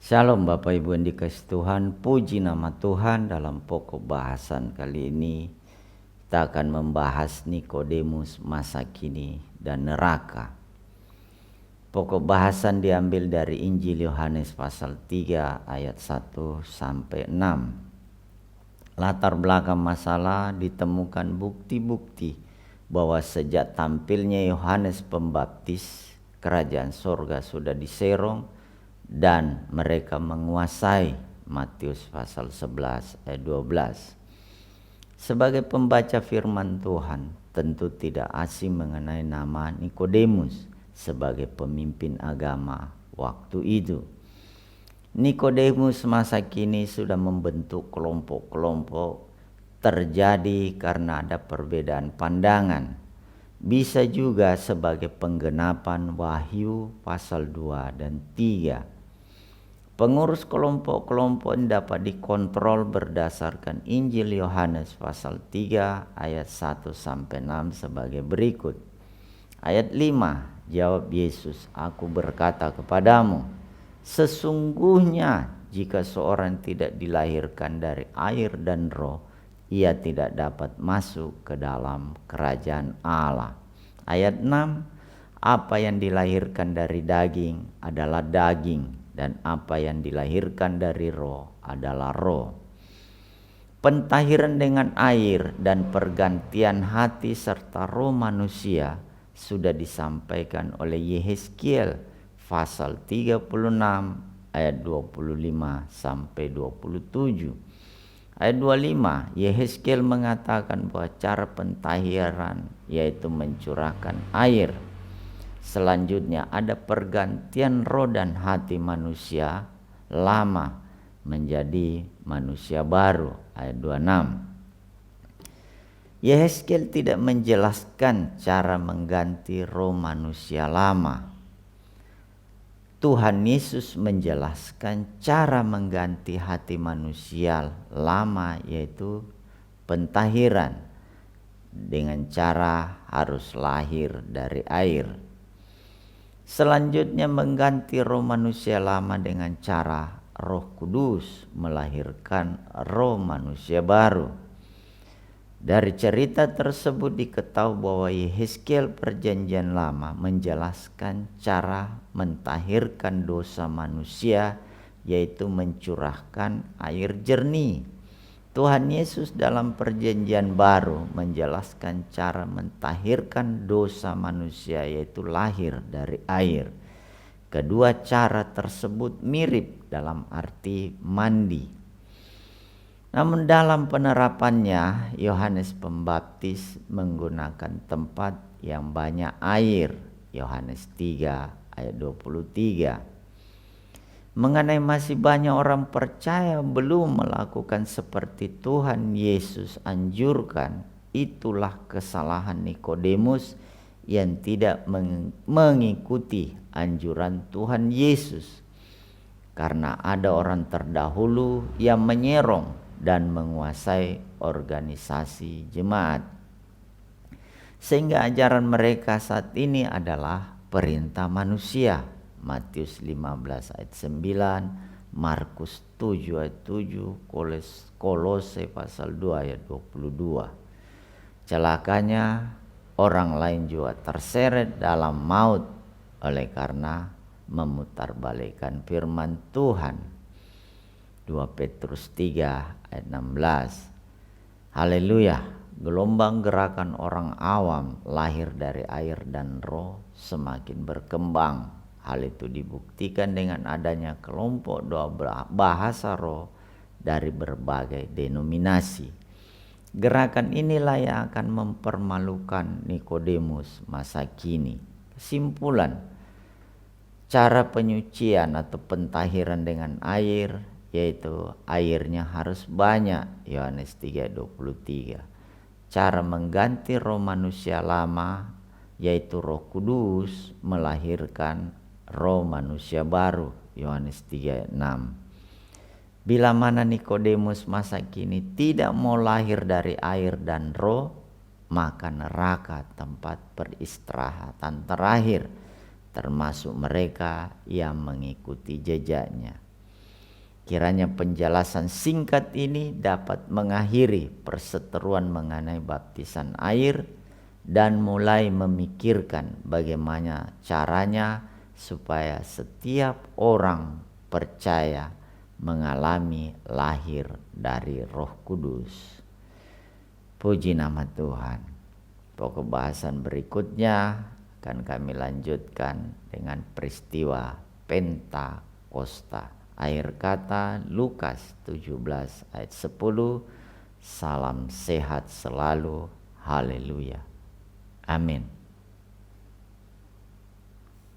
Shalom Bapak Ibu yang dikasihi Tuhan, puji nama Tuhan. Dalam pokok bahasan kali ini kita akan membahas Nikodemus masa kini dan neraka. Pokok bahasan diambil dari Injil Yohanes pasal 3 ayat 1 sampai 6. Latar belakang masalah ditemukan bukti-bukti bahwa sejak tampilnya Yohanes Pembaptis, kerajaan sorga sudah diserong dan mereka menguasai. Matius pasal 11 ayat 12. Sebagai pembaca firman Tuhan, tentu tidak asing mengenai nama Nikodemus sebagai pemimpin agama waktu itu. Nikodemus masa kini sudah membentuk kelompok-kelompok, terjadi karena ada perbedaan pandangan. Bisa juga sebagai penggenapan Wahyu pasal 2 dan 3. Pengurus kelompok-kelompok dapat dikontrol berdasarkan Injil Yohanes pasal 3 ayat 1 sampai 6 sebagai berikut. Ayat 5, jawab Yesus, "Aku berkata kepadamu, sesungguhnya jika seorang tidak dilahirkan dari air dan roh, ia tidak dapat masuk ke dalam kerajaan Allah." Ayat 6, apa yang dilahirkan dari daging adalah daging, dan apa yang dilahirkan dari roh adalah roh. Pentahiran dengan air dan pergantian hati serta roh manusia sudah disampaikan oleh Yehezkiel pasal 36 ayat 25 sampai 27. Ayat 25, Yehezkiel mengatakan bahwa cara pentahiran yaitu mencurahkan air. Selanjutnya ada pergantian roh dan hati manusia lama menjadi manusia baru. Ayat 26. Yehezkiel tidak menjelaskan cara mengganti roh manusia lama. Tuhan Yesus menjelaskan cara mengganti hati manusia lama, yaitu pentahiran dengan cara harus lahir dari air. Selanjutnya mengganti roh manusia lama dengan cara Roh Kudus melahirkan roh manusia baru. Dari cerita tersebut diketahui bahwa Yehezkiel perjanjian lama menjelaskan cara mentahirkan dosa manusia, yaitu mencurahkan air jernih. Tuhan Yesus dalam perjanjian baru menjelaskan cara mentahirkan dosa manusia, yaitu lahir dari air. Kedua cara tersebut mirip dalam arti mandi. Namun dalam penerapannya, Yohanes Pembaptis menggunakan tempat yang banyak air. Yohanes 3 ayat 23. Mengenai masih banyak orang percaya belum melakukan seperti Tuhan Yesus anjurkan, itulah kesalahan Nikodemus yang tidak mengikuti anjuran Tuhan Yesus. Karena ada orang terdahulu yang menyerong dan menguasai organisasi jemaat, sehingga ajaran mereka saat ini adalah perintah manusia. Matius 15 ayat 9, Markus 7 ayat 7, Kolose pasal 2 ayat 22. Celakanya orang lain juga terseret dalam maut oleh karena memutarbalikkan firman Tuhan. 2 Petrus 3 ayat 16. Haleluya, gelombang gerakan orang awam lahir dari air dan roh semakin berkembang. Hal itu dibuktikan dengan adanya kelompok doa bahasa roh dari berbagai denominasi. Gerakan inilah yang akan mempermalukan Nikodemus masa kini. Kesimpulan, cara penyucian atau pentahiran dengan air, yaitu airnya harus banyak. Yohanes 3:23. Cara mengganti roh manusia lama, yaitu Roh Kudus melahirkan roh manusia baru. Yohanes 3:6. Bila mana Nikodemus masa kini tidak mau lahir dari air dan roh, maka neraka tempat peristirahatan terakhir, termasuk mereka yang mengikuti jejaknya. Kiranya penjelasan singkat ini dapat mengakhiri perseteruan mengenai baptisan air dan mulai memikirkan bagaimana caranya supaya setiap orang percaya mengalami lahir dari Roh Kudus. Puji nama Tuhan. Pokok bahasan berikutnya akan kami lanjutkan dengan peristiwa Pentakosta. Akhir kata Lukas 17 ayat 10. Salam sehat selalu. Haleluya. Amin.